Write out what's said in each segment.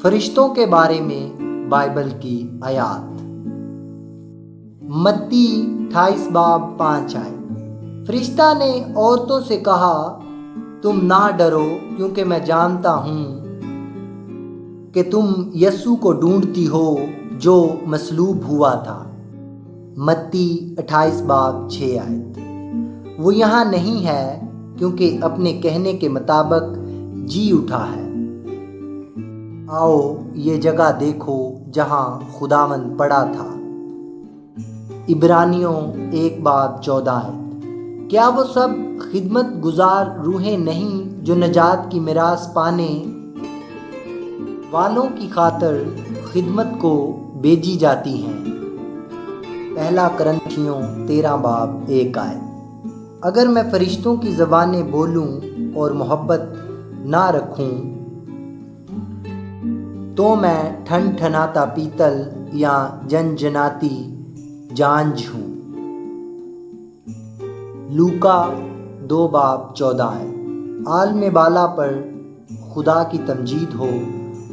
فرشتوں کے بارے میں بائبل کی آیات۔ متی 28 باب 5 آیت۔ فرشتہ نے عورتوں سے کہا، تم نہ ڈرو کیونکہ میں جانتا ہوں کہ تم یسوع کو ڈھونڈتی ہو جو مصلوب ہوا تھا۔ متی 28 باب 6 آیت۔ وہ یہاں نہیں ہے کیونکہ اپنے کہنے کے مطابق جی اٹھا ہے۔ آؤ یہ جگہ دیکھو جہاں خداوند پڑا تھا۔ عبرانیوں 1 باب 14 آیت۔ کیا وہ سب خدمت گزار روحیں نہیں جو نجات کی میراث پانے والوں کی خاطر خدمت کو بھیجی جاتی ہیں؟ پہلا کرنتھیوں 13 باب 1 آیت۔ اگر میں فرشتوں کی زبانیں بولوں اور محبت نہ رکھوں تو میں ٹھن ٹھناتا پیتل یا جنجناتی جانج ہوں۔ لوکا 2 باب 14 آیت۔ عالم بالا پر خدا کی تمجید ہو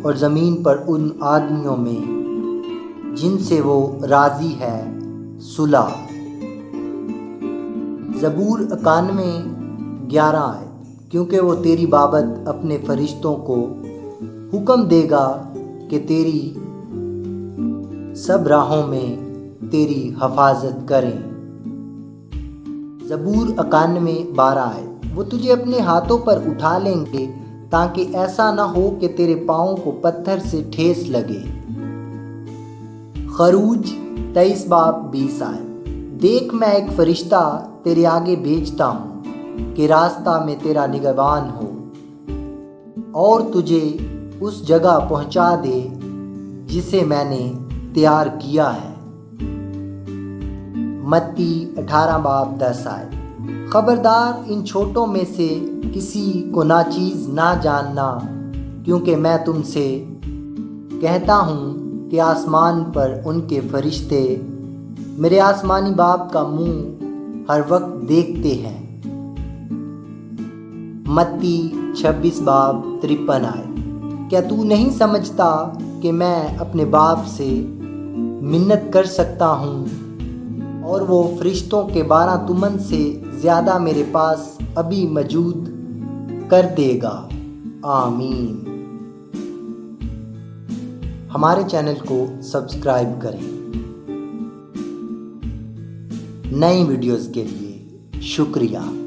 اور زمین پر ان آدمیوں میں جن سے وہ راضی ہے صلح۔ زبور 91 11 آیت۔ کیونکہ وہ تیری بابت اپنے فرشتوں کو حکم دے گا کہ تیری سب راہوں میں تیری حفاظت کریں۔ زبور 91 12 آیت۔ وہ تجھے اپنے ہاتھوں پر اٹھا لیں گے تاکہ ایسا نہ ہو کہ تیرے پاؤں کو پتھر سے ٹھیس لگے۔ خروج 23 باب 20 آیت۔ دیکھ میں ایک فرشتہ تیرے آگے بھیجتا ہوں کہ راستہ میں تیرا نگہبان ہو اور تجھے اس جگہ پہنچا دے جسے میں نے تیار کیا ہے۔ متی 18 باب 10 آیت۔ خبردار ان چھوٹوں میں سے کسی کو ناچیز نہ جاننا، کیونکہ میں تم سے کہتا ہوں کہ آسمان پر ان کے فرشتے میرے آسمانی باپ کا منہ ہر وقت دیکھتے ہیں۔ متی 26 باب 53 آیت۔ کیا تو نہیں سمجھتا کہ میں اپنے باپ سے منت کر سکتا ہوں اور وہ فرشتوں کے 12 تمن سے زیادہ میرے پاس ابھی موجود کر دے گا؟ آمین۔ ہمارے چینل کو سبسکرائب کریں۔ نئی ویڈیوز کے لیے شکریہ۔